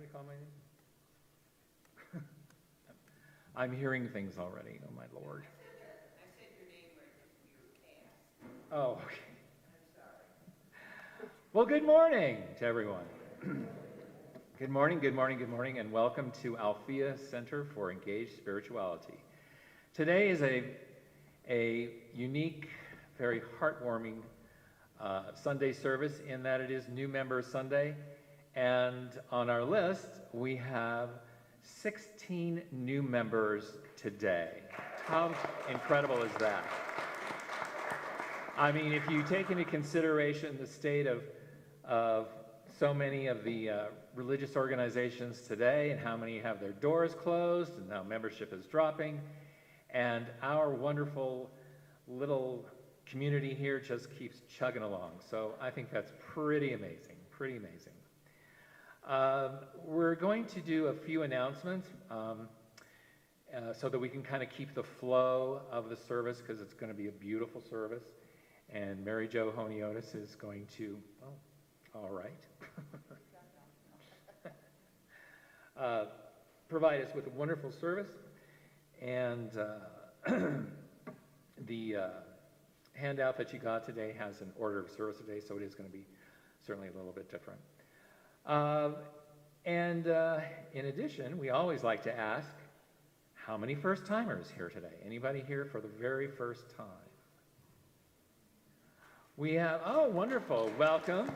Somebody call my name? I'm hearing things already, oh my Lord. I said your name right next to your cast. Oh, okay. I'm sorry. Well, good morning to everyone. Good morning, good morning, good morning, and welcome to Althea Center for Engaged Spirituality. Today is a unique, very heartwarming Sunday service in that it is New Member Sunday, and on our list we have 16 new members today. How incredible is that? I mean, if you take into consideration the state of so many of the religious organizations today and how many have their doors closed and how membership is dropping, and our wonderful little community here just keeps chugging along. So I think that's pretty amazing, pretty amazing. We're going to do a few announcements so that we can kind of keep the flow of the service, because it's going to be a beautiful service. And Mary Jo Honiotis is going to, all right, provide us with a wonderful service. And the handout that you got today has an order of service today, so it is going to be certainly a little bit different. In addition, we always like to ask, how many first-timers here today? Anybody here for the very first time? We have, oh, wonderful, welcome.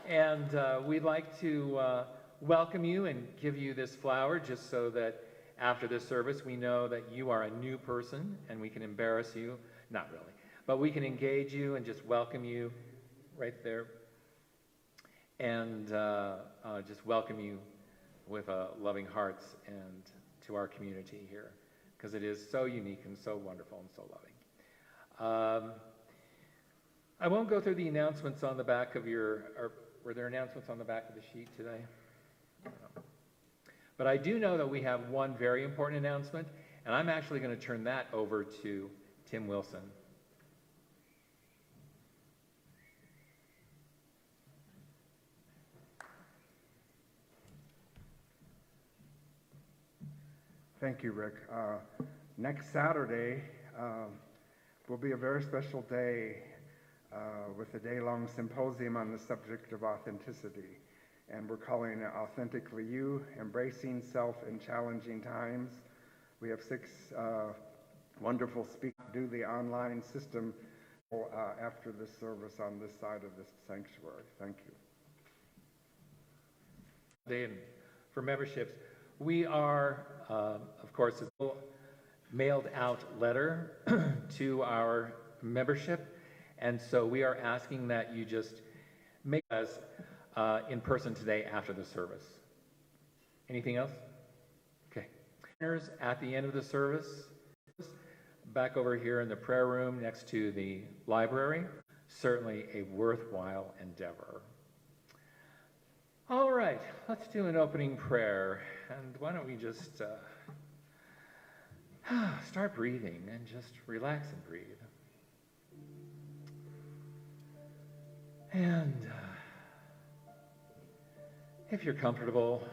And we'd like to welcome you and give you this flower just so that after this service we know that you are a new person and we can embarrass you, not really, but we can engage you and just welcome you right there and just welcome you with loving hearts and to our community here, because it is so unique and so wonderful and so loving. I won't go through the announcements on the back of were there announcements on the back of the sheet today? No. But I do know that we have one very important announcement, and I'm actually going to turn that over to Tim Wilson. Thank you, Rick. Next Saturday will be a very special day with a day-long symposium on the subject of authenticity. And we're calling it Authentically You, Embracing Self in Challenging Times. We have 6 wonderful speakers do the online system after this service on this side of this sanctuary. Thank you. And for memberships, we are, of course, a mailed out letter to our membership, and so we are asking that you just make us in person today after the service. Anything else? Okay. At the end of the service, back over here in the prayer room next to the library, certainly a worthwhile endeavor. All right, let's do an opening prayer, and why don't we just start breathing and just relax and breathe. And if you're comfortable,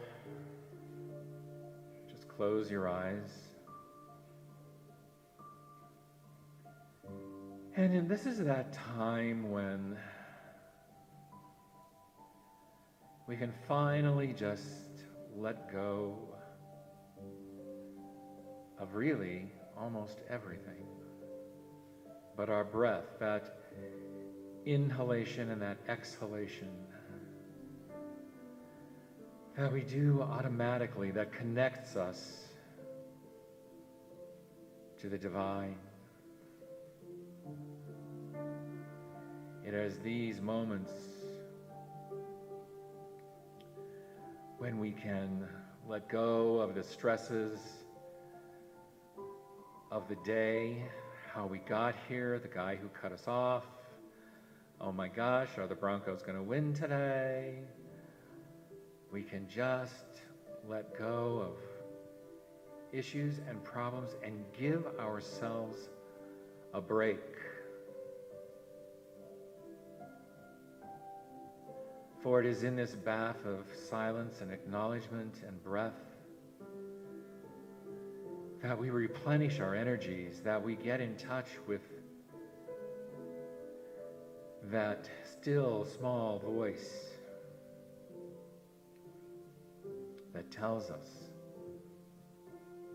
just close your eyes. And this is that time when we can finally just let go of really almost everything but our breath, that inhalation and that exhalation that we do automatically, that connects us to the divine. It is these moments when we can let go of the stresses of the day, how we got here, the guy who cut us off. Oh my gosh, are the Broncos going to win today? We can just let go of issues and problems and give ourselves a break For it is in this bath of silence and acknowledgement and breath that we replenish our energies, that we get in touch with that still small voice that tells us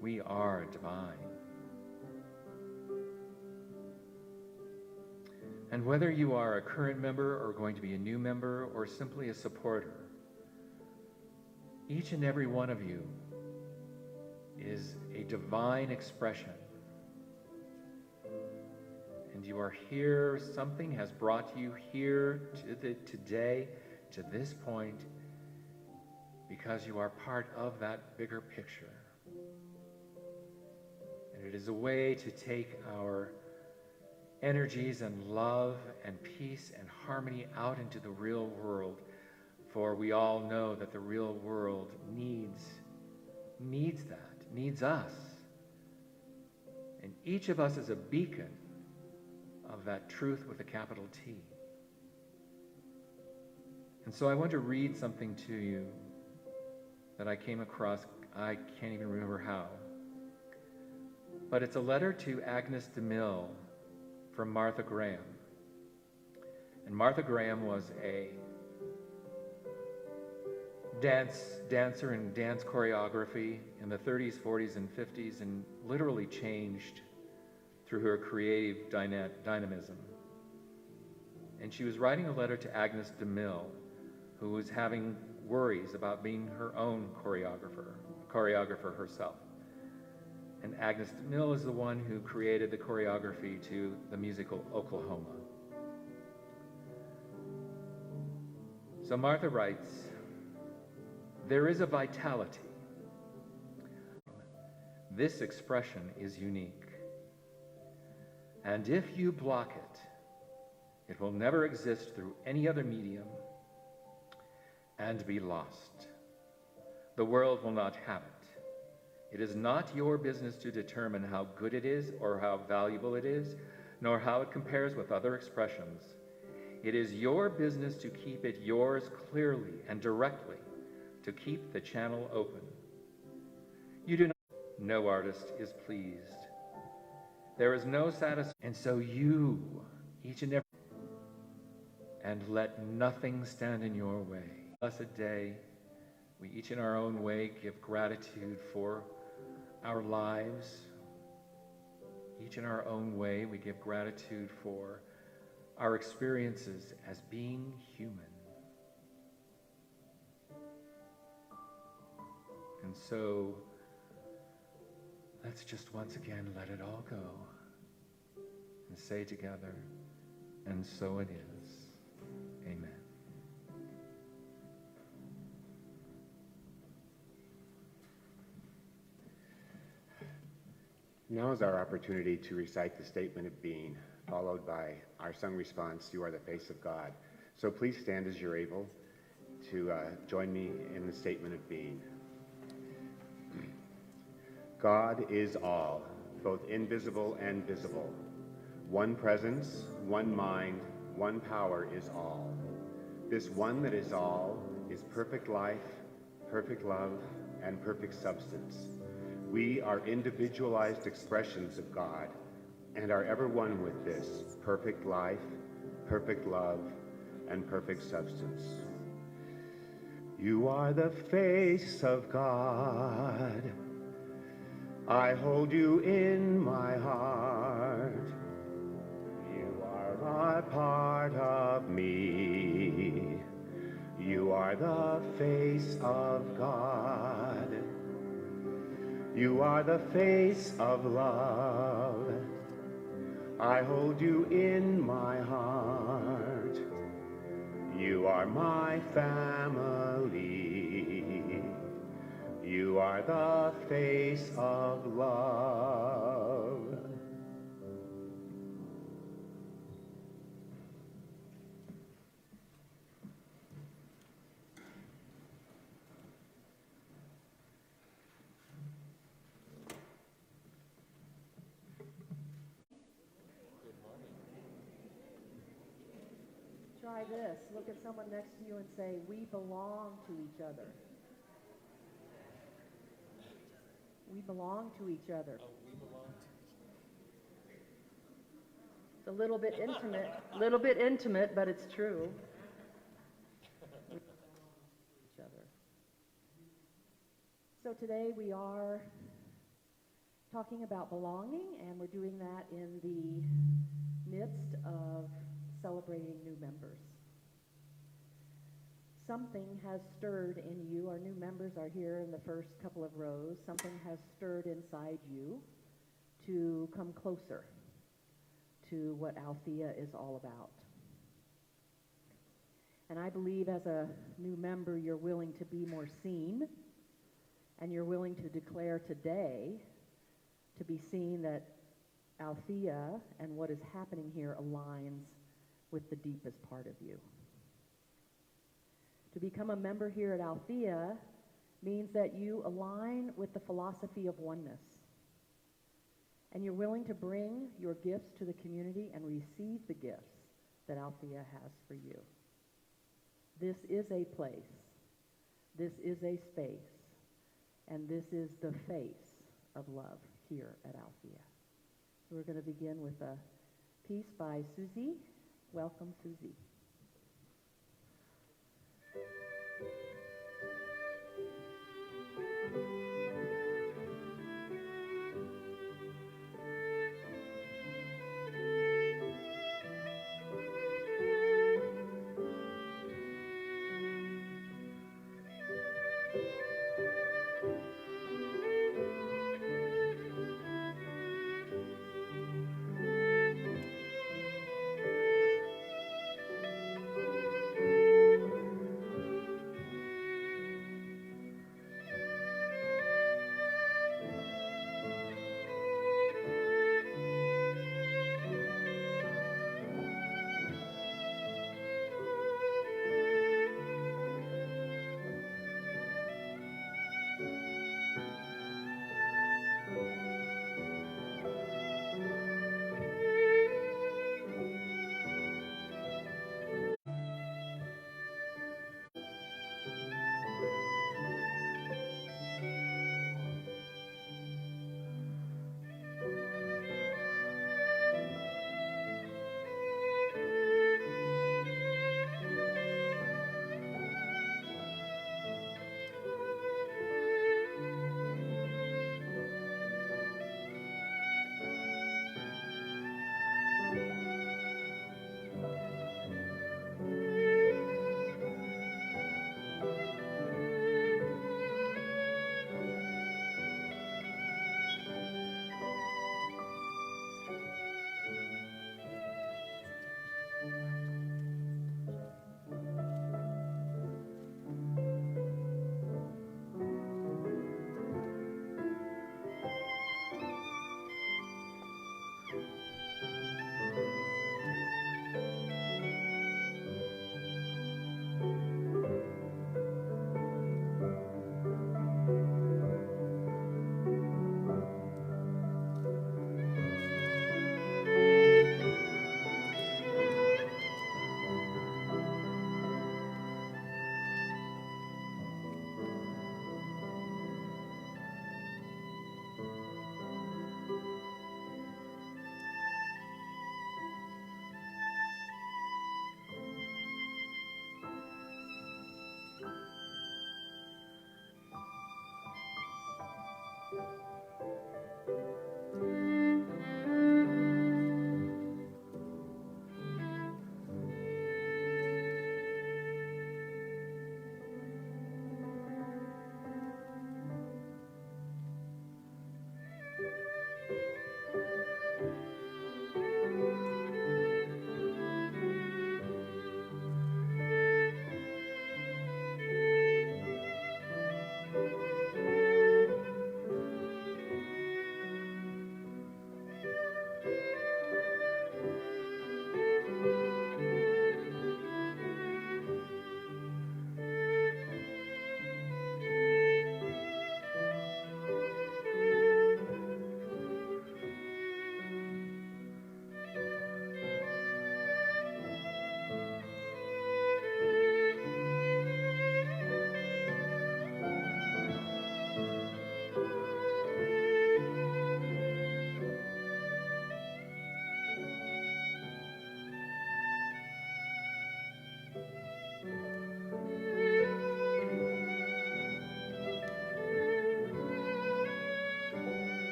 we are divine. And whether you are a current member or going to be a new member or simply a supporter, each and every one of you is a divine expression. And you are here, something has brought you here today, to this point, because you are part of that bigger picture. And it is a way to take our energies and love and peace and harmony out into the real world, for we all know that the real world needs us. And each of us is a beacon of that truth with a capital T. And so I want to read something to you that I came across, I can't even remember how. But it's a letter to Agnes Demille from Martha Graham. And Martha Graham was a dancer and dance choreography in the 30s, 40s, and 50s, and literally changed through her creative dynamism. And she was writing a letter to Agnes Demille, who was having worries about being her own choreographer herself. And Agnes Demille is the one who created the choreography to the musical Oklahoma. So Martha writes, "There is a vitality. This expression is unique. And if you block it, it will never exist through any other medium and be lost. The world will not have it. It is not your business to determine how good it is or how valuable it is, nor how it compares with other expressions. It is your business to keep it yours clearly and directly, to keep the channel open. You do not. No artist is pleased. There is no satisfaction. And so you, each and every, and let nothing stand in your way. Blessed day, we each in our own way give gratitude for our lives. Each in our own way, we give gratitude for our experiences as being human. And so, let's just once again let it all go and say together, and so it is. Amen. Now is our opportunity to recite the statement of being, followed by our sung response, "You are the face of God." So please stand as you're able to join me in the statement of being. God is all, both invisible and visible. One presence, one mind, one power is all. This one that is all is perfect life, perfect love, and perfect substance. We are individualized expressions of God and are ever one with this perfect life, perfect love, and perfect substance. You are the face of God. I hold you in my heart. You are a part of me. You are the face of God. You are the face of love. I hold you in my heart. You are my family. You are the face of love. Try this. Look at someone next to you and say, we belong to each other. We belong to each other. Oh, we belong to It's a little bit intimate, but it's true. We belong to each other. So today we are talking about belonging, and we're doing that in the midst of celebrating new members. Something has stirred in you. Our new members are here in the first couple of rows. Something has stirred inside you to come closer to what Althea is all about. And I believe as a new member, you're willing to be more seen, and you're willing to declare today to be seen that Althea and what is happening here aligns with the deepest part of you. To become a member here at Althea means that you align with the philosophy of oneness. And you're willing to bring your gifts to the community and receive the gifts that Althea has for you. This is a place. This is a space. And this is the face of love here at Althea. So we're going to begin with a piece by Susie. Welcome, Susie.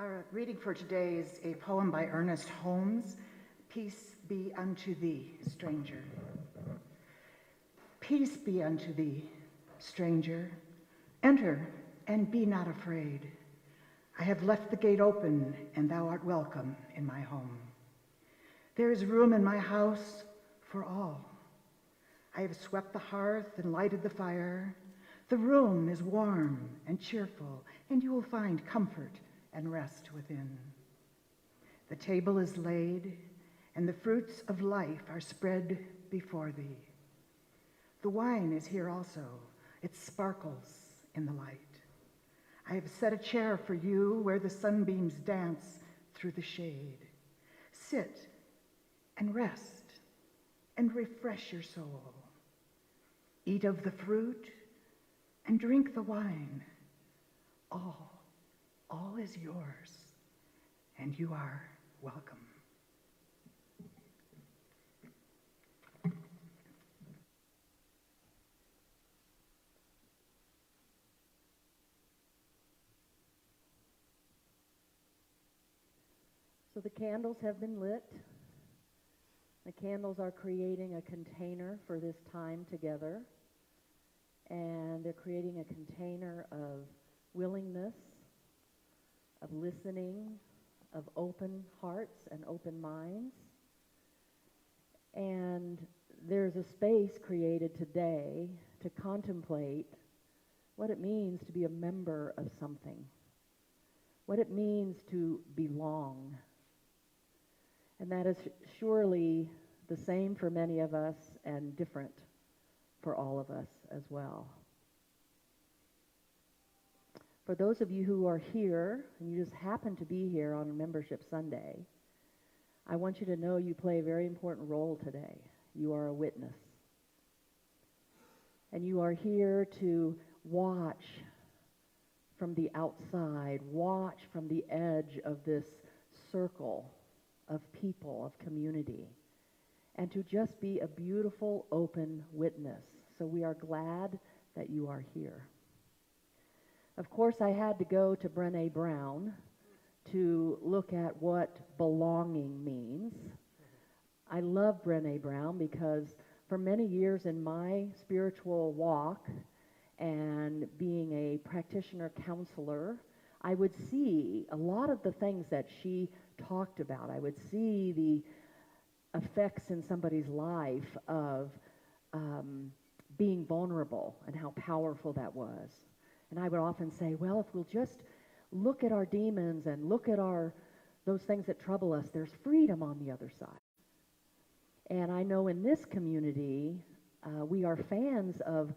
Our reading for today is a poem by Ernest Holmes, Peace Be Unto Thee, Stranger. Peace be unto thee, stranger. Enter and be not afraid. I have left the gate open, and thou art welcome in my home. There is room in my house for all. I have swept the hearth and lighted the fire. The room is warm and cheerful, and you will find comfort and rest within. The table is laid, and the fruits of life are spread before thee. The wine is here also. It sparkles in the light. I have set a chair for you where the sunbeams dance through the shade. Sit and rest and refresh your soul. Eat of the fruit and drink the wine. All is yours, and you are welcome. So the candles have been lit. The candles are creating a container for this time together. And they're creating a container of willingness, of listening, of open hearts and open minds. And there's a space created today to contemplate what it means to be a member of something, what it means to belong. And that is surely the same for many of us and different for all of us as well. For those of you who are here, and you just happen to be here on Membership Sunday, I want you to know you play a very important role today. You are a witness. And you are here to watch from the outside, watch from the edge of this circle of people, of community, and to just be a beautiful, open witness. So we are glad that you are here. Of course, I had to go to Brene Brown to look at what belonging means. I love Brene Brown because for many years in my spiritual walk and being a practitioner counselor, I would see a lot of the things that she talked about. I would see the effects in somebody's life of being vulnerable and how powerful that was. And I would often say, well, if we'll just look at our demons and look at those things that trouble us, there's freedom on the other side. And I know in this community, we are fans of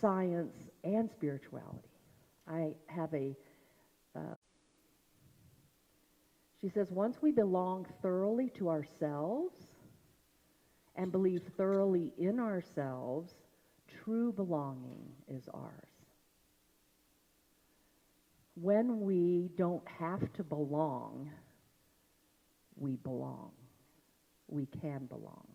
science and spirituality. I have she says, once we belong thoroughly to ourselves and believe thoroughly in ourselves, true belonging is ours. When we don't have to belong, we belong. We can belong.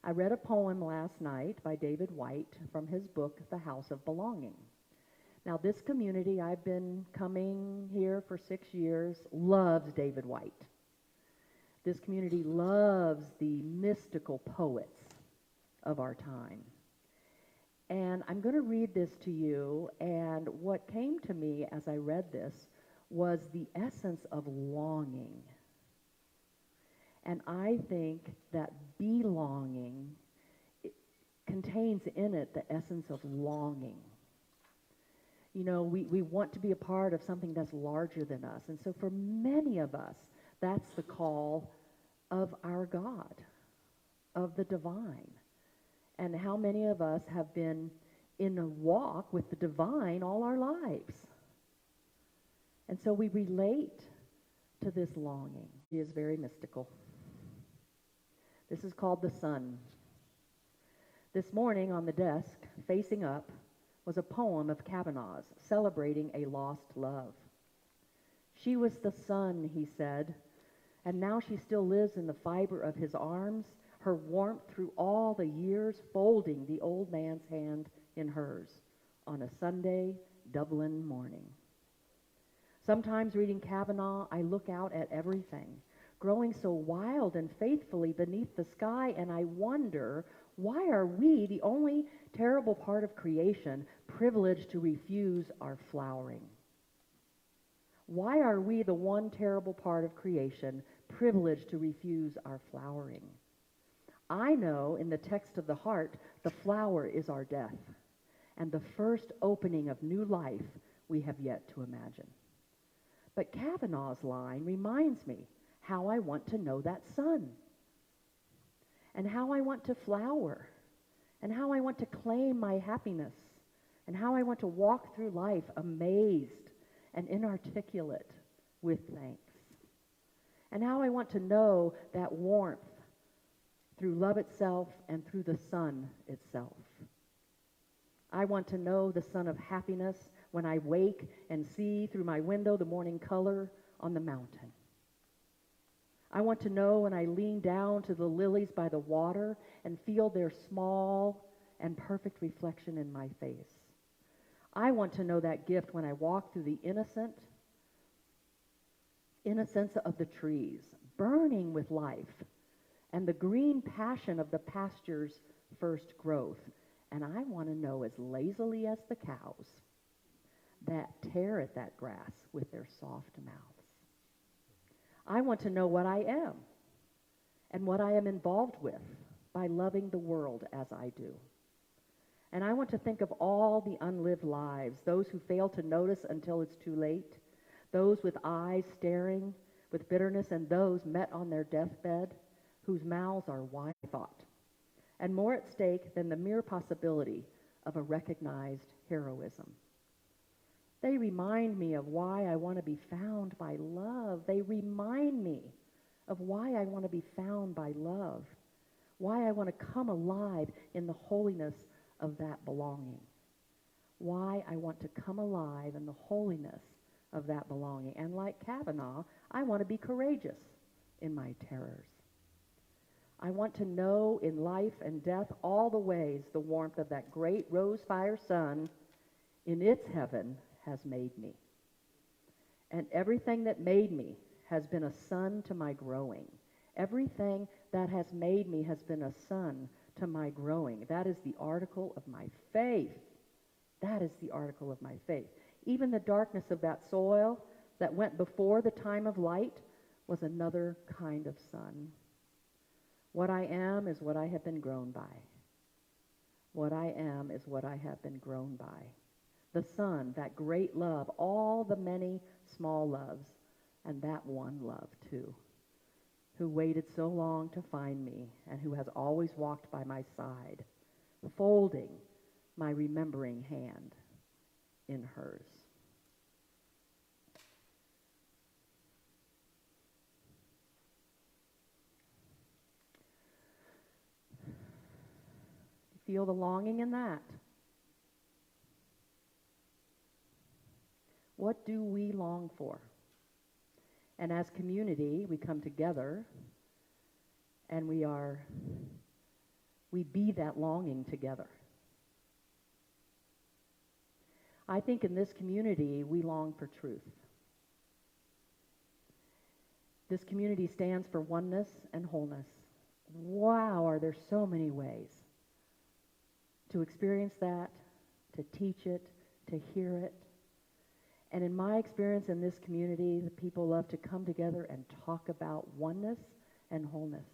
I read a poem last night by David White from his book, The House of Belonging. Now, this community, I've been coming here for 6 years, loves David White. This community loves the mystical poets of our time. And I'm going to read this to you, and what came to me as I read this was the essence of longing. And I think that belonging contains in it the essence of longing. You know, we want to be a part of something that's larger than us. And so for many of us, that's the call of our God, of the divine. And how many of us have been in a walk with the divine all our lives? And so we relate to this longing. It is very mystical. This is called the sun. This morning on the desk, facing up, was a poem of Kavanaugh's celebrating a lost love. She was the sun, he said, and now she still lives in the fiber of his arms, her warmth through all the years folding the old man's hand in hers on a Sunday Dublin morning. Sometimes reading Kavanaugh, I look out at everything, growing so wild and faithfully beneath the sky, and I wonder, why are we, the only terrible part of creation, privileged to refuse our flowering? Why are we, the one terrible part of creation, privileged to refuse our flowering? I know in the text of the heart, the flower is our death, and the first opening of new life we have yet to imagine. But Kavanaugh's line reminds me how I want to know that sun, and how I want to flower, and how I want to claim my happiness, and how I want to walk through life amazed and inarticulate with thanks, and how I want to know that warmth through love itself and through the sun itself. I want to know the sun of happiness when I wake and see through my window the morning color on the mountain. I want to know when I lean down to the lilies by the water and feel their small and perfect reflection in my face. I want to know that gift when I walk through the innocence of the trees, burning with life, and the green passion of the pasture's first growth. And I want to know as lazily as the cows that tear at that grass with their soft mouths. I want to know what I am and what I am involved with by loving the world as I do. And I want to think of all the unlived lives, those who fail to notice until it's too late, those with eyes staring with bitterness, and those met on their deathbed whose mouths are wide thought, and more at stake than the mere possibility of a recognized heroism. They remind me of why I want to be found by love. They remind me of why I want to be found by love, why I want to come alive in the holiness of that belonging, why I want to come alive in the holiness of that belonging. And like Kavanaugh, I want to be courageous in my terrors. I want to know in life and death all the ways the warmth of that great rose-fire sun in its heaven has made me. And everything that made me has been a sun to my growing. Everything that has made me has been a sun to my growing. That is the article of my faith. That is the article of my faith. Even the darkness of that soil that went before the time of light was another kind of sun. What I am is what I have been grown by. What I am is what I have been grown by. The sun, that great love, all the many small loves, and that one love too, who waited so long to find me and who has always walked by my side, folding my remembering hand in hers. Feel the longing in that? What do we long for? And as community, we come together and we be that longing together. I think in this community, we long for truth. This community stands for oneness and wholeness. Wow, are there so many ways to experience that, to teach it, to hear it. And in my experience in this community, the people love to come together and talk about oneness and wholeness.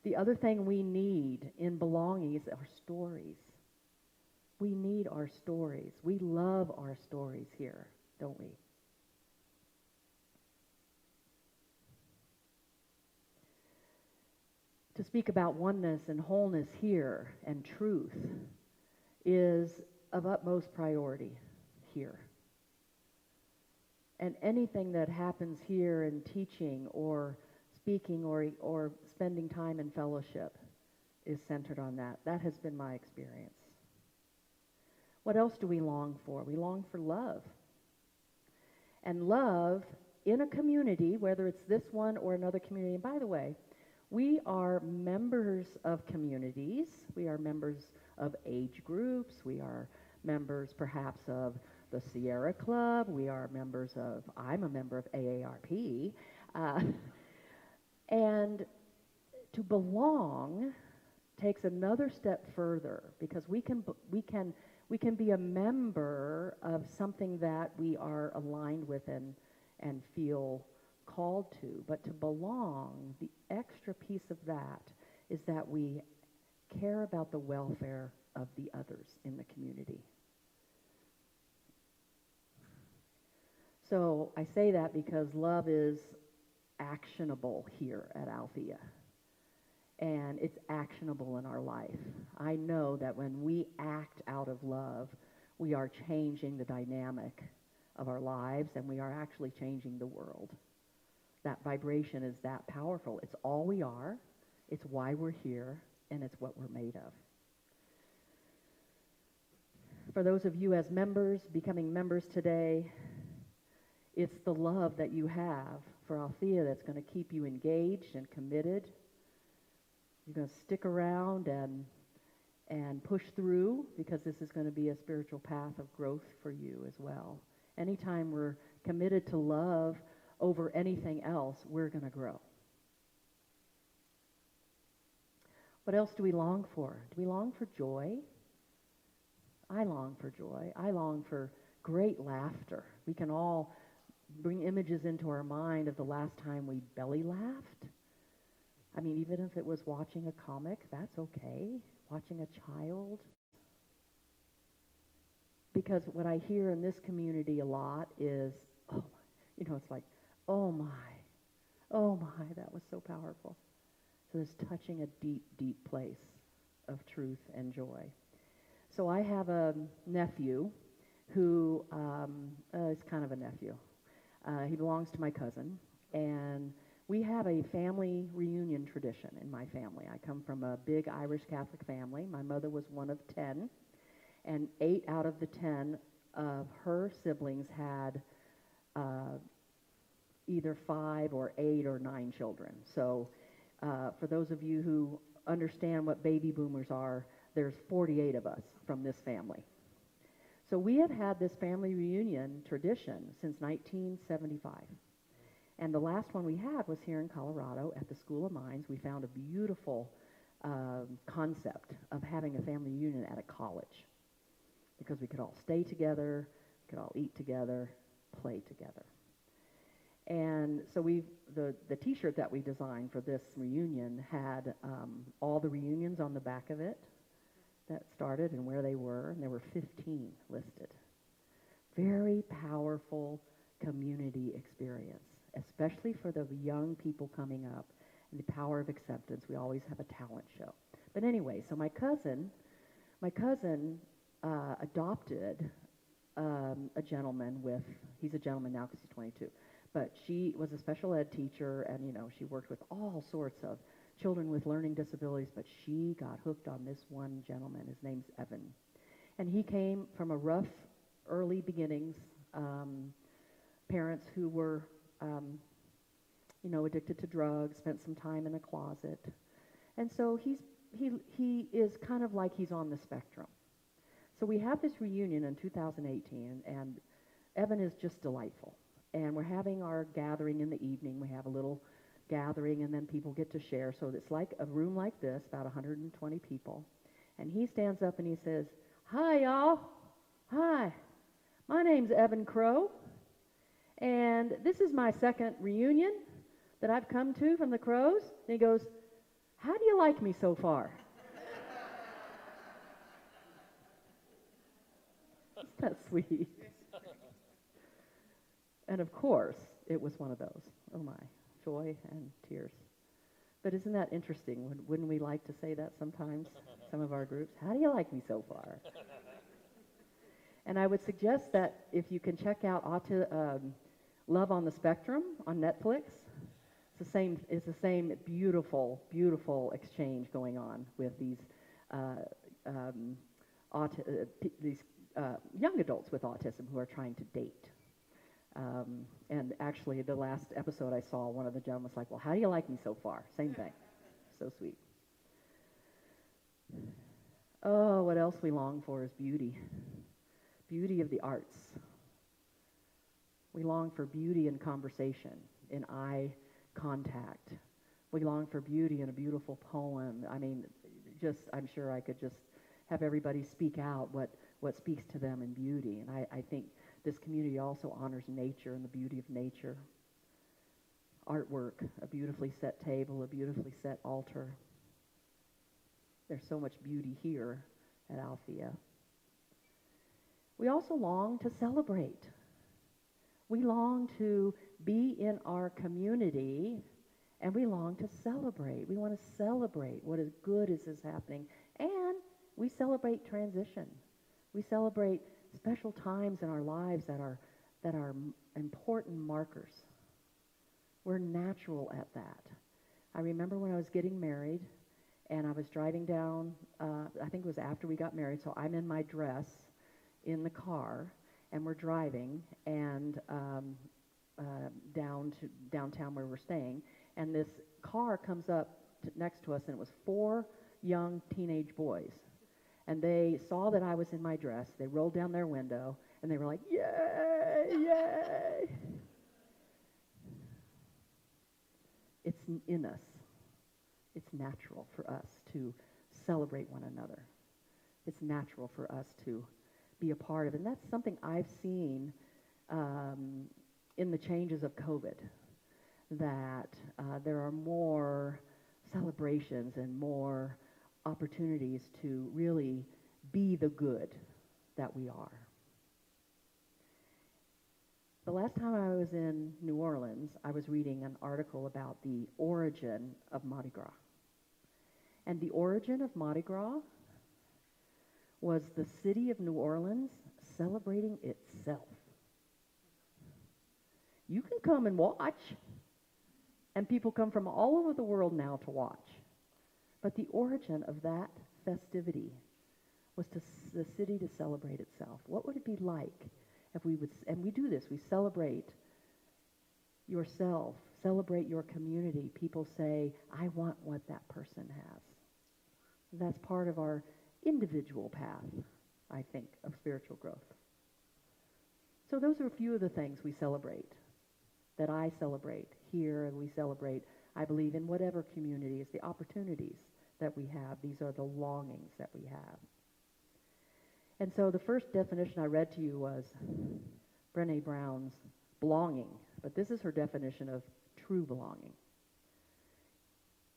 The other thing we need in belonging is our stories. We need our stories. We love our stories here, don't we? To speak about oneness and wholeness here and truth is of utmost priority here. And anything that happens here in teaching or speaking or spending time in fellowship is centered on that. That has been my experience. What else do we long for? We long for love. And love in a community, whether it's this one or another community, and by the way, we are members of communities. We are members of age groups. We are members perhaps of the Sierra Club. I'm a member of AARP. And to belong takes another step further, because we can be a member of something that we are aligned with and feel called to. But to belong, the extra piece of that is that we care about the welfare of the others in the community. So I say that because love is actionable here at Althea. And it's actionable in our life. I know that when we act out of love, we are changing the dynamic of our lives, and we are actually changing the world. That vibration is that powerful. It's all we are, it's why we're here, and it's what we're made of. For those of you as members, becoming members today, it's the love that you have for Althea that's going to keep you engaged and committed. You're going to stick around and push through, because this is going to be a spiritual path of growth for you as well. Anytime we're committed to love over anything else, we're going to grow. What else do we long for? Do we long for joy? I long for joy. I long for great laughter. We can all bring images into our mind of the last time we belly laughed. I mean, even if it was watching a comic, that's okay. Watching a child. Because what I hear in this community a lot is, it's like, oh my, that was so powerful. So it's touching a deep, deep place of truth and joy. So I have a nephew who is kind of a nephew. He belongs to my cousin, and we have a family reunion tradition in my family. I come from a big Irish Catholic family. My mother was one of 10, and 8 out of the 10 of her siblings had either 5 or 8 or 9 children. So for those of you who understand what baby boomers are, there's 48 of us from this family. So we have had this family reunion tradition since 1975. And the last one we had was here in Colorado at the School of Mines. We found a beautiful concept of having a family reunion at a college, because we could all stay together, we could all eat together, play together. And so the T-shirt that we designed for this reunion had all the reunions on the back of it that started and where they were, and there were 15 listed. Very powerful community experience, especially for the young people coming up, and the power of acceptance. We always have a talent show. But anyway, so my cousin adopted a gentleman he's a gentleman now because he's 22, but she was a special ed teacher, and she worked with all sorts of children with learning disabilities, but she got hooked on this one gentleman. His name's Evan. And he came from a rough early beginnings, parents who were addicted to drugs, spent some time in a closet. And so he is kind of like he's on the spectrum. So we have this reunion in 2018, and Evan is just delightful. And we're having our gathering in the evening. We have a little gathering, and then people get to share. So it's like a room like this, about 120 people. And he stands up and he says, "Hi, y'all. Hi. My name's Evan Crow, and this is my second reunion that I've come to from the Crows." And he goes, "How do you like me so far?" Isn't that sweet? And of course, it was one of those. Oh my, joy and tears. But isn't that interesting? Wouldn't we like to say that sometimes, some of our groups? How do you like me so far? And I would suggest that if you can check out Love on the Spectrum on Netflix, it's the same beautiful, beautiful exchange going on with these young adults with autism who are trying to date. And actually, the last episode I saw, one of the gentlemen was like, "Well, how do you like me so far?" Same thing. So sweet. Oh, what else we long for is beauty. beauty of the arts. We long for beauty in conversation, in eye contact. We long for beauty in a beautiful poem. I mean, I'm sure I could just have everybody speak out what speaks to them in beauty. And I think this community also honors nature and the beauty of nature. Artwork, a beautifully set table, a beautifully set altar. There's so much beauty here at Althea. We also long to celebrate. We long to be in our community, and we long to celebrate. We want to celebrate what is good is happening, and we celebrate transition. We celebrate special times in our lives that are important markers. We're natural at that. I remember when I was getting married, and I was driving down, I think it was after we got married, so I'm in my dress in the car, and we're driving and down to downtown where we're staying, and this car comes up next to us, and it was 4 young teenage boys. And they saw that I was in my dress. They rolled down their window, and they were like, yay, yay. It's in us. It's natural for us to celebrate one another. It's natural for us to be a part of it. And that's something I've seen in the changes of COVID, that there are more celebrations and more opportunities to really be the good that we are. The last time I was in New Orleans, I was reading an article about the origin of Mardi Gras. And the origin of Mardi Gras was the city of New Orleans celebrating itself. You can come and watch, and people come from all over the world now to watch. But the origin of that festivity was the city to celebrate itself. What would it be like if we would, and we do this, we celebrate yourself, celebrate your community. People say, I want what that person has. That's part of our individual path, I think, of spiritual growth. So those are a few of the things we celebrate, that I celebrate here, and we celebrate, I believe, in whatever community, is the opportunities that we have. These are the longings that we have. And so the first definition I read to you was Brene Brown's belonging, but this is her definition of true belonging.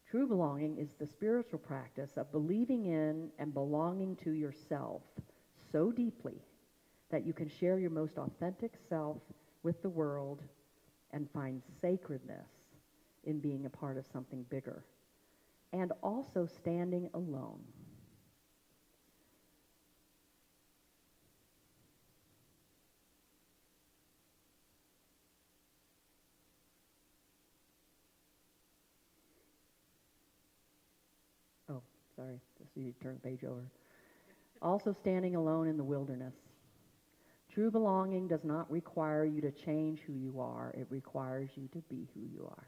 True belonging is the spiritual practice of believing in and belonging to yourself so deeply that you can share your most authentic self with the world and find sacredness in being a part of something bigger, and also standing alone. Oh, sorry, just need to turn the page over. Also standing alone in the wilderness. True belonging does not require you to change who you are. It requires you to be who you are.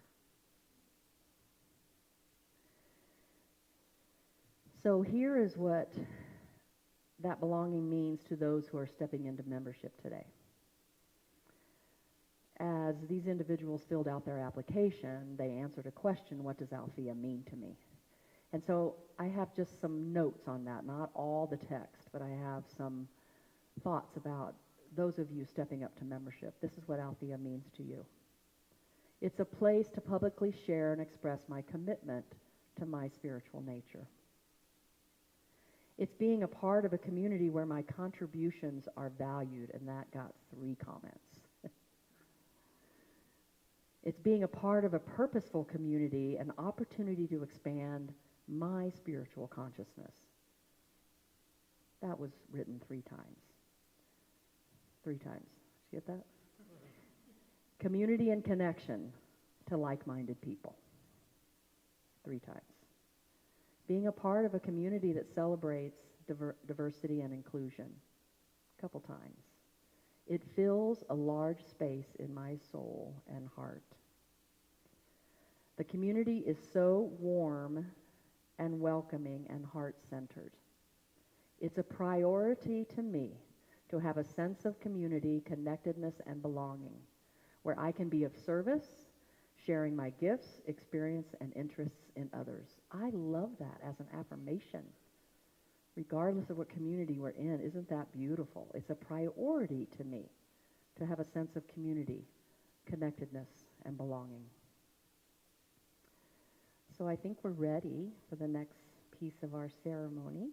So here is what that belonging means to those who are stepping into membership today. As these individuals filled out their application, they answered a question, what does Althea mean to me? And so I have just some notes on that, not all the text, but I have some thoughts about those of you stepping up to membership. This is what Althea means to you. It's a place to publicly share and express my commitment to my spiritual nature. It's being a part of a community where my contributions are valued, and that got 3 comments. It's being a part of a purposeful community, an opportunity to expand my spiritual consciousness. That was written 3 times. 3 times. Did you get that? Community and connection to like-minded people. 3 times. Being a part of a community that celebrates diversity and inclusion. A couple times. It fills a large space in my soul and heart. The community is so warm and welcoming and heart-centered. It's a priority to me to have a sense of community, connectedness, and belonging, where I can be of service, sharing my gifts, experience, and interests in others. I love that as an affirmation. Regardless of what community we're in, isn't that beautiful? It's a priority to me to have a sense of community, connectedness, and belonging. So I think we're ready for the next piece of our ceremony.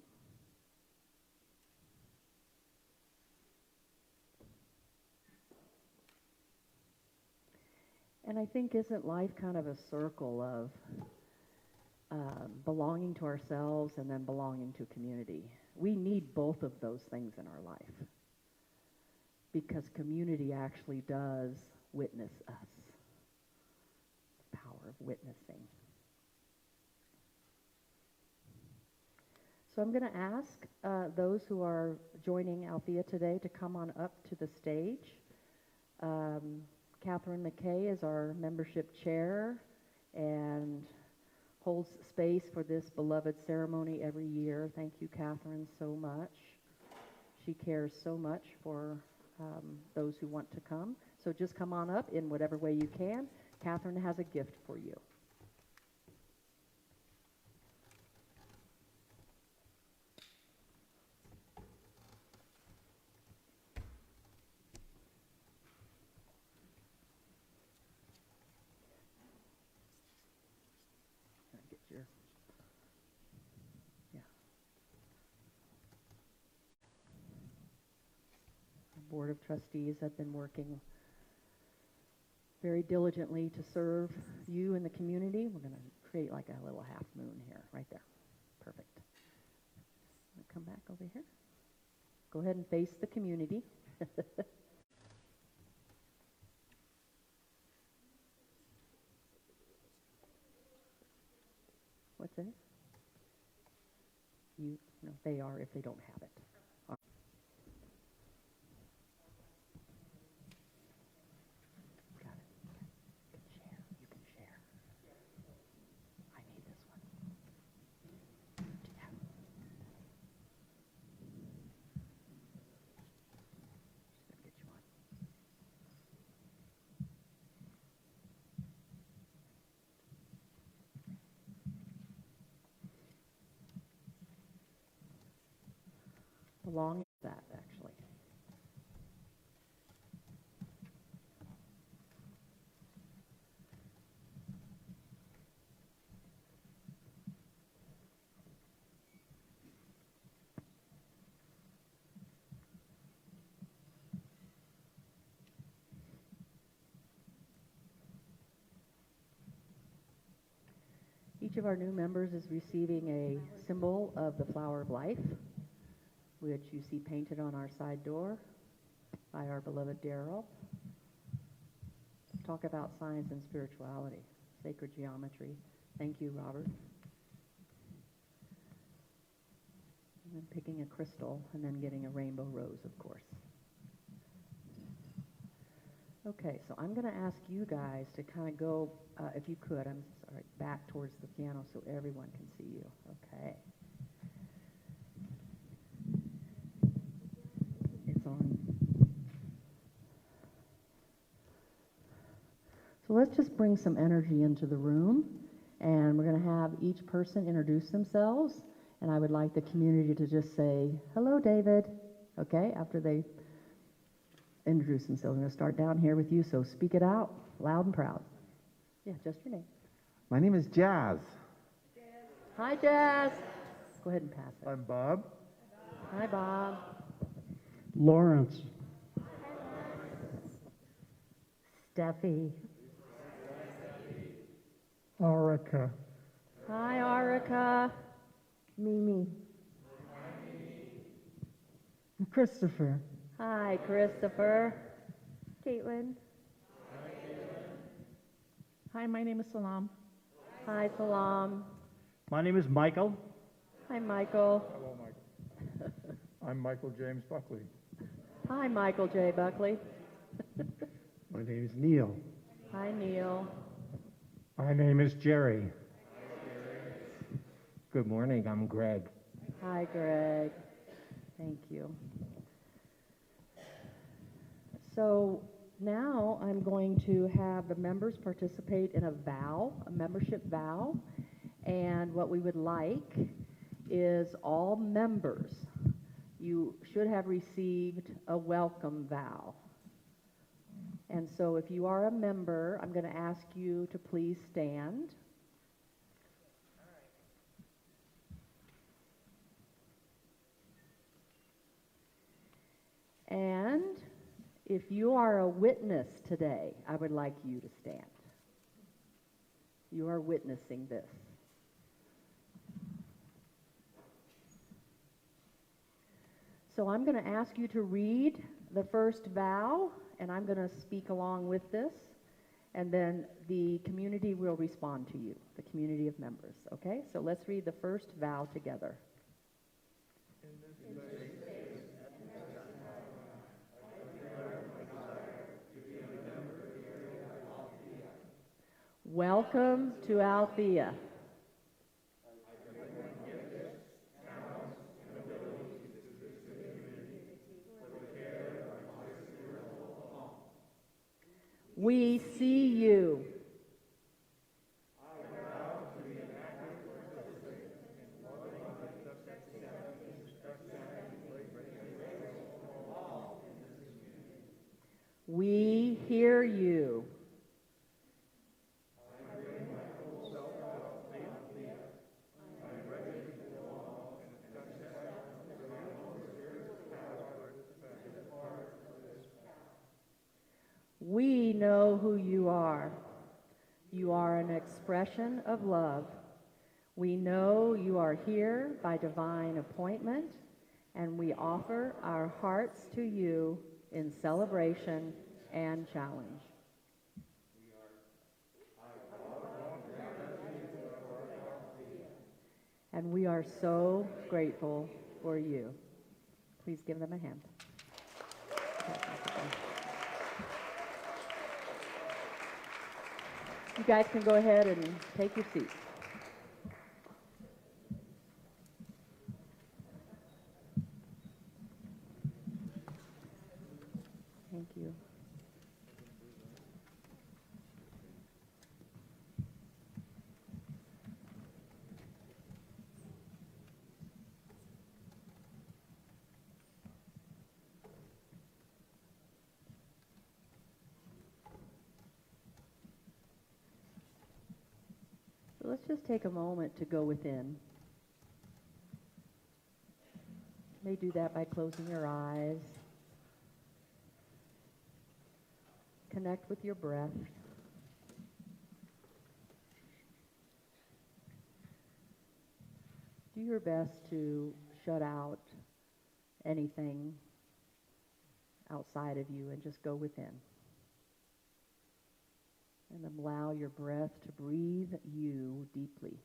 And I think, isn't life kind of a circle of belonging to ourselves and then belonging to community? We need both of those things in our life because community actually does witness us. The power of witnessing. So I'm going to ask those who are joining Althea today to come on up to the stage. Catherine Mckay is our membership chair and holds space for this beloved ceremony every year. Thank you, Catherine, so much. She cares so much for those who want to come. So just come on up in whatever way you can. Catherine has a gift for you. Board of Trustees have been working very diligently to serve you and the community. We're going to create like a little half moon here, right there. Perfect. Come back over here. Go ahead and face the community. What's in it? No, they are if they don't have it. Belong to that, actually. Each of our new members is receiving a symbol of the flower of life, which you see painted on our side door by our beloved Daryl. Talk about science and spirituality, sacred geometry. Thank you, Robert. And then picking a crystal and then getting a rainbow rose, of course. Okay, so I'm going to ask you guys to kind of go, if you could, I'm sorry, back towards the piano so everyone can see you. Okay. It's on. So let's just bring some energy into the room, and we're going to have each person introduce themselves, and I would like the community to just say, hello, David, okay, after they introduce themselves. I'm going to start down here with you, so speak it out, loud and proud. Yeah, just your name. My name is Jazz. Hi, Jazz. Go ahead and pass it. I'm Bob. Hi, Bob. Lawrence. Steffi. Orica. Hi, Arica. Mimi. Christopher. Hi, Christopher. Caitlin. Hi, my name is Salam. Hi, Salam. My name is Michael. Hi, Michael. Hello, Michael. I'm Michael James Buckley. Hi, Michael J. Buckley. My name is Neil. Hi, Neil. My name is Jerry. Good morning, I'm Greg. Hi, Greg. Thank you. So now I'm going to have the members participate in a vow, a membership vow. And what we would like is all members, you should have received a welcome vow. And so if you are a member, I'm going to ask you to please stand. And if you are a witness today, I would like you to stand. You are witnessing this. So I'm going to ask you to read the first vow, and I'm going to speak along with this, and then the community will respond to you, the community of members, okay? So let's read the first vow together. Welcome to Althea. We see you. We hear you. We know who you are. You are an expression of love. We know you are here by divine appointment, and we offer our hearts to you in celebration and challenge. And we are so grateful for you. Please give them a hand. You guys can go ahead and take your seats. Thank you. So let's just take a moment to go within. You may do that by closing your eyes. Connect with your breath. Do your best to shut out anything outside of you and just go within. And allow your breath to breathe you deeply.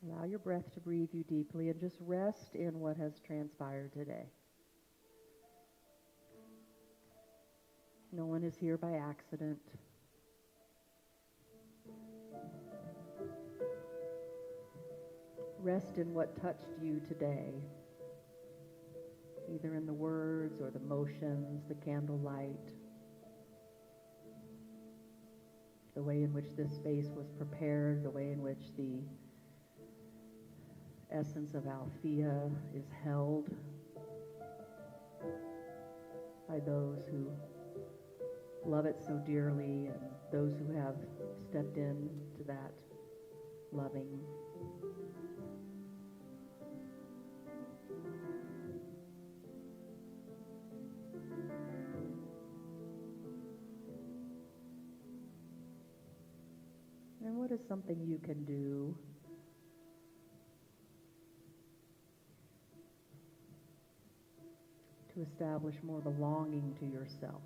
Allow your breath to breathe you deeply and just rest in what has transpired today. No one is here by accident. Rest in what touched you today, either in the words or the motions, the candlelight, the way in which this space was prepared, the way in which the essence of Althea is held by those who love it so dearly and those who have stepped in to that loving. And what is something you can do to establish more belonging to yourself?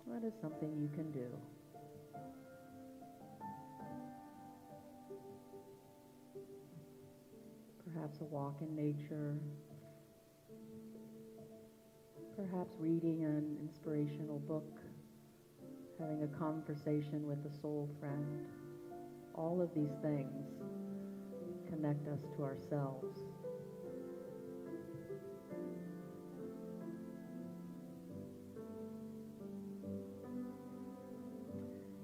What is something you can do? perhaps a walk in nature, perhaps reading an inspirational book, having a conversation with a soul friend. All of these things connect us to ourselves.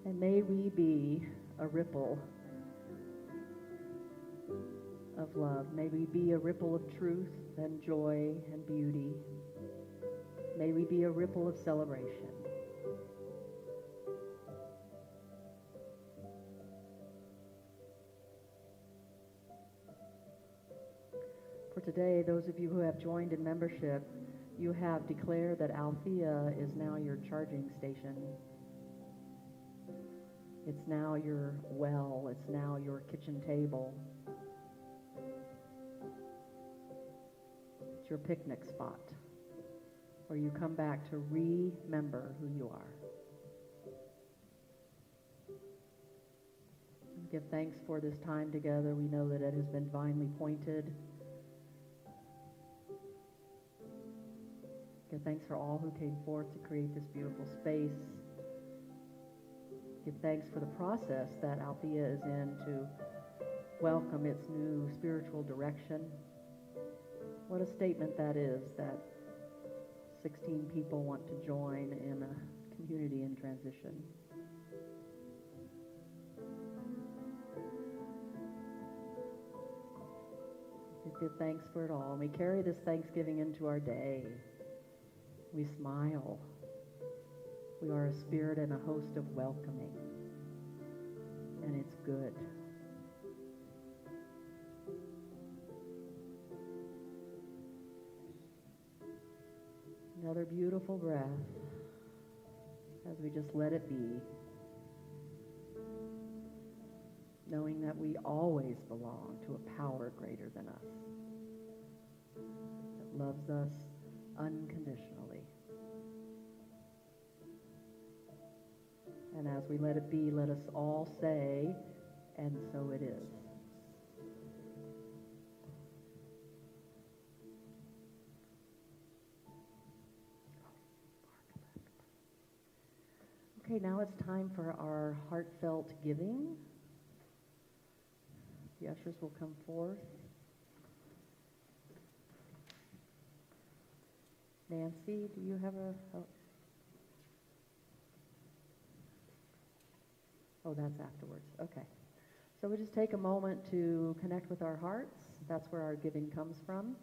And may we be a ripple of love. May we be a ripple of truth and joy and beauty. May we be a ripple of celebration. For today, those of you who have joined in membership, you have declared that Althea is now your charging station. It's now your well. It's now your kitchen table. It's your picnic spot where you come back to remember who you are. Give thanks for this time together. We know that it has been divinely pointed. Give thanks for all who came forth to create this beautiful space. Give thanks for the process that Althea is in to welcome its new spiritual direction. What a statement that is, that 16 people want to join in a community in transition. We give thanks for it all. And we carry this Thanksgiving into our day. We smile. We are a spirit and a host of welcoming. And it's good. Another beautiful breath as we just let it be, knowing that we always belong to a power greater than us, that loves us unconditionally. And as we let it be, let us all say, and so it is. Okay, now it's time for our heartfelt giving. The ushers will come forth. Nancy, do you have a... Oh, that's afterwards. Okay. So we'll just take a moment to connect with our hearts. That's where our giving comes from.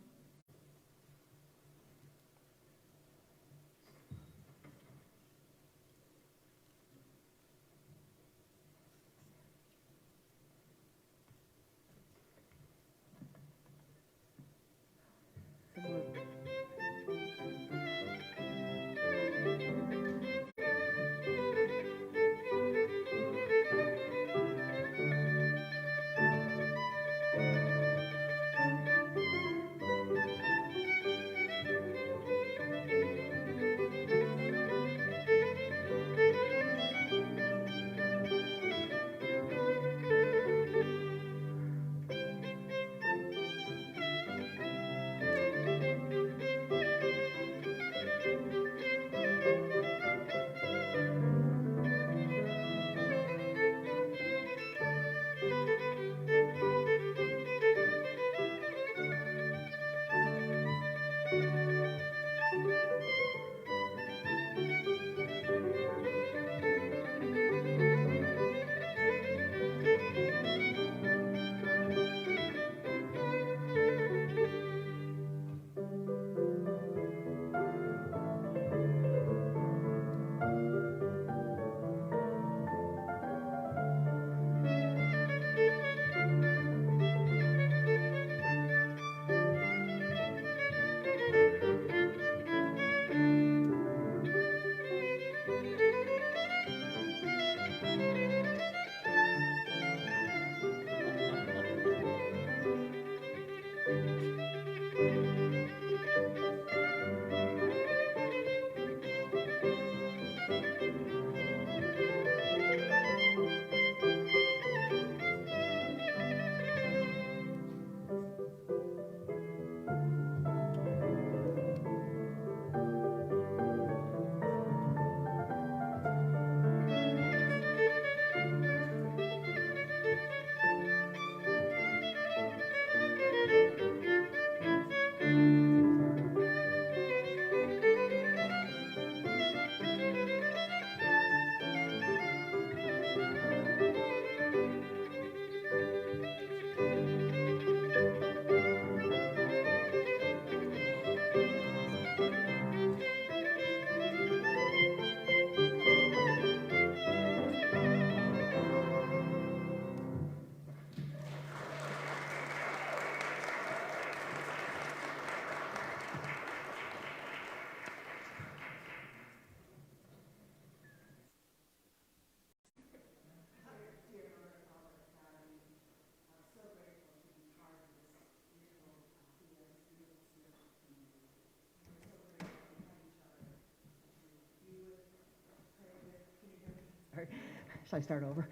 shall I start over?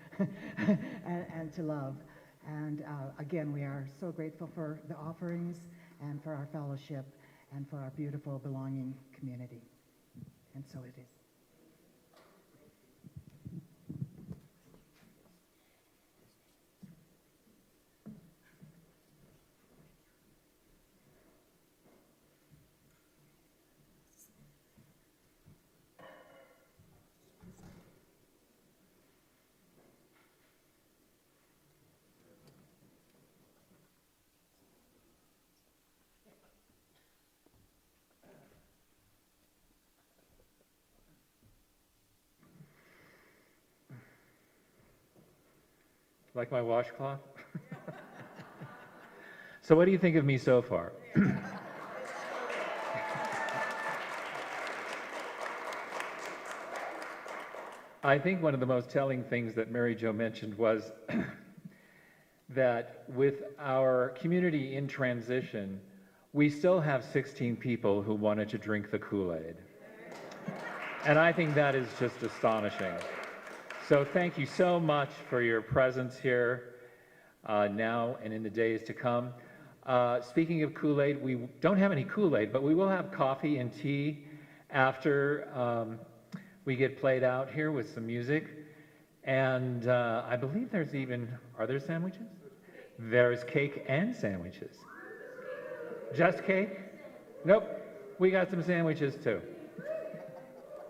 and to love. And again, we are so grateful for the offerings and for our fellowship and for our beautiful belonging community. And so it is. Like my washcloth? So what do you think of me so far? I think one of the most telling things that Mary Jo mentioned was that with our community in transition, we still have 16 people who wanted to drink the Kool-Aid. And I think that is just astonishing. So thank you so much for your presence here now and in the days to come. Speaking of Kool-Aid, we don't have any Kool-Aid, but we will have coffee and tea after we get played out here with some music. And I believe there's even, are there sandwiches? There's cake and sandwiches. Just cake? Nope, we got some sandwiches too.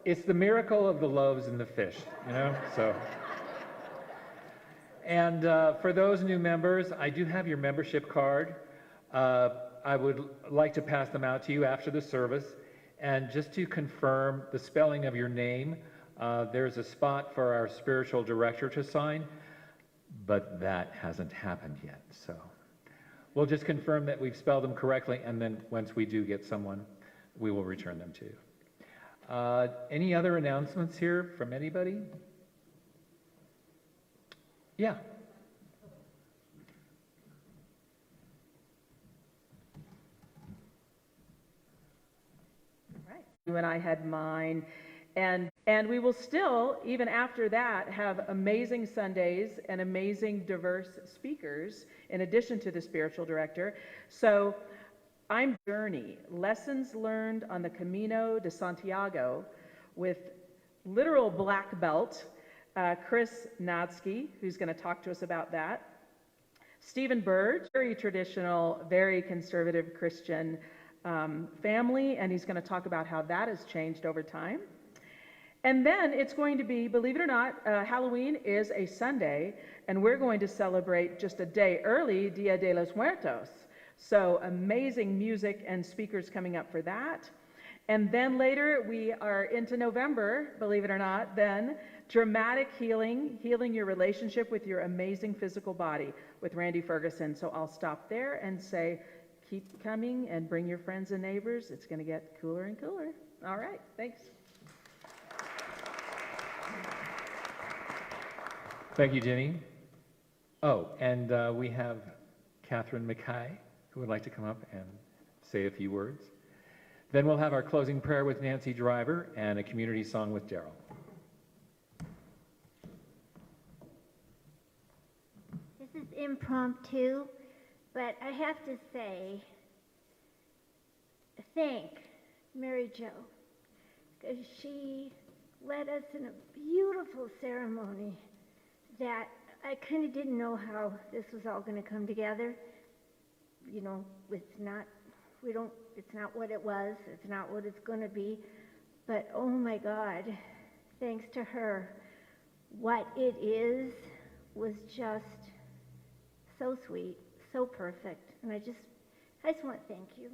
It's the miracle of the loaves and the fish, you know, so. And for those new members, I do have your membership card. I would like to pass them out to you after the service. And just to confirm the spelling of your name, there's a spot for our spiritual director to sign, but that hasn't happened yet. So we'll just confirm that we've spelled them correctly, and then once we do get someone, we will return them to you. Any other announcements here from anybody? Yeah. Right. You and I had mine. And we will still, even after that, have amazing Sundays and amazing diverse speakers in addition to the spiritual director. So I'm Journey, Lessons Learned on the Camino de Santiago with literal black belt, Chris Nadsky, who's going to talk to us about that. Stephen Bird, very traditional, very conservative Christian family, and he's going to talk about how that has changed over time. And then it's going to be, believe it or not, Halloween is a Sunday, and we're going to celebrate just a day early, Dia de los Muertos. So amazing music and speakers coming up for that. And then later, we are into November, believe it or not, then dramatic healing, healing your relationship with your amazing physical body with Randy Ferguson. So I'll stop there and say, keep coming and bring your friends and neighbors. It's going to get cooler and cooler. All right, thanks. Thank you, Jenny. Oh, and we have Catherine Mckay, who would like to come up and say a few words. Then we'll have our closing prayer with Nancy Driver and a community song with Daryl. This is impromptu, but I have to say, thank Mary Jo, because she led us in a beautiful ceremony that I kind of didn't know how this was all going to come together. You know, it's not what it was, it's not what it's going to be, but oh my God, thanks to her, what it is was just so sweet, so perfect, and I just want to thank you.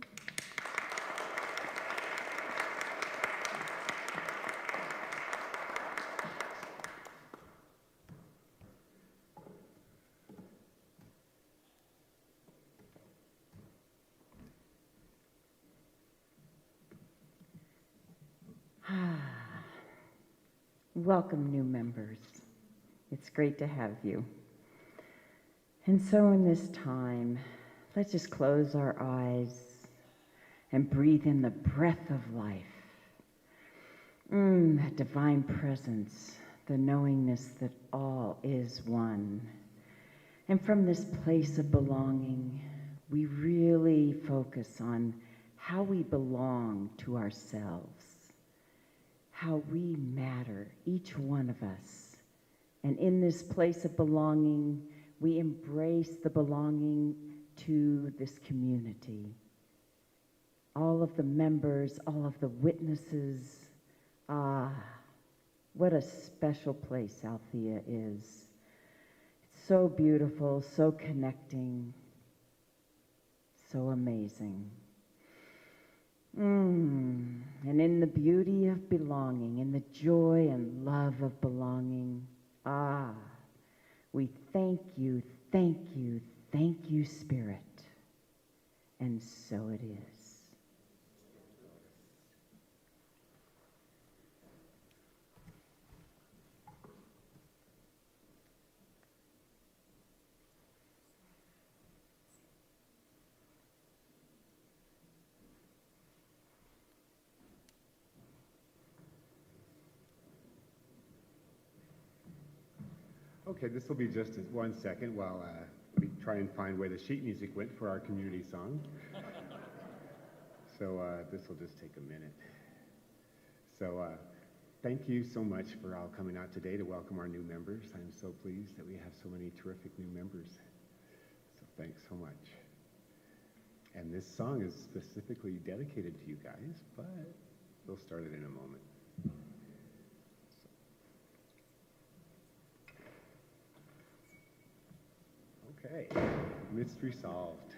Welcome, new members. It's great to have you. And so in this time, let's just close our eyes and breathe in the breath of life. That divine presence the knowingness that all is one. And from this place of belonging, we really focus on how we belong to ourselves, how we matter, each one of us. And in this place of belonging, we embrace the belonging to this community. All of the members, all of the witnesses, what a special place Althea is. It's so beautiful, so connecting, so amazing. And in the beauty of belonging, in the joy and love of belonging, we thank you, Spirit. And so it is. Okay, this will be just 1 second while we try and find where the sheet music went for our community song. So this will just take a minute. So thank you so much for all coming out today to welcome our new members. I'm so pleased that we have so many terrific new members. So thanks so much. And this song is specifically dedicated to you guys, but we'll start it in a moment. Okay, mystery solved.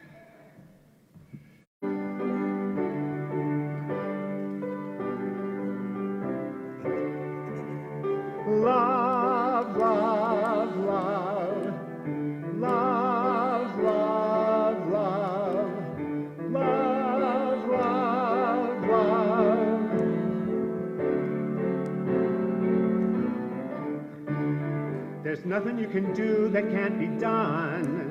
Love, love, love, love, love, love, love, love, love. There's nothing you can do that can't be done.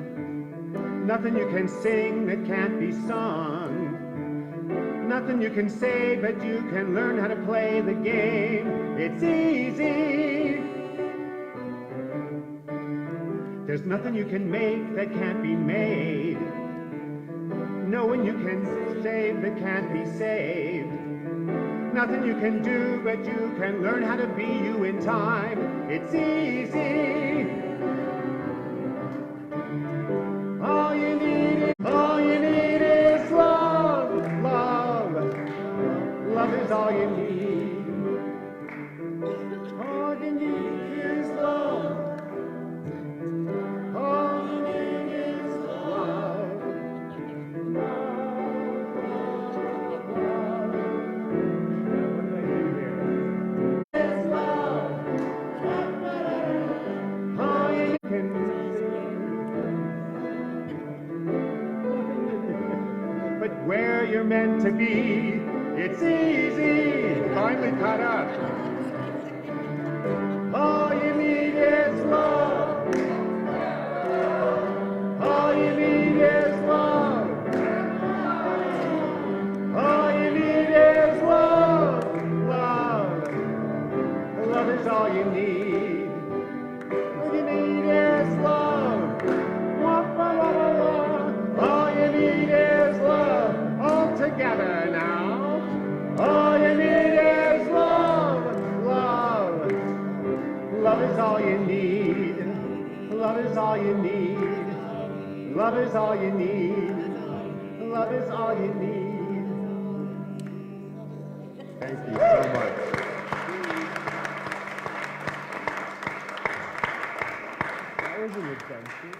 Nothing you can sing that can't be sung. Nothing you can say, but you can learn how to play the game. It's easy. There's nothing you can make that can't be made. No one you can save that can't be saved. Nothing you can do, but you can learn how to be you in time. It's easy. All you need is love, love. Love is all you need. All you need is love. All you need is love. It's love. All you can but where you're meant to be, it's easy. Finally caught up. All you need is love. All you need is love. All you need is love. Love. Love is all you need. All you need is love. All you need is love. All together now. All you need is love. Love. Love is all you need. Love is all you need. Love is all you need. Love is all you need. Thank you so much. That was an adventure.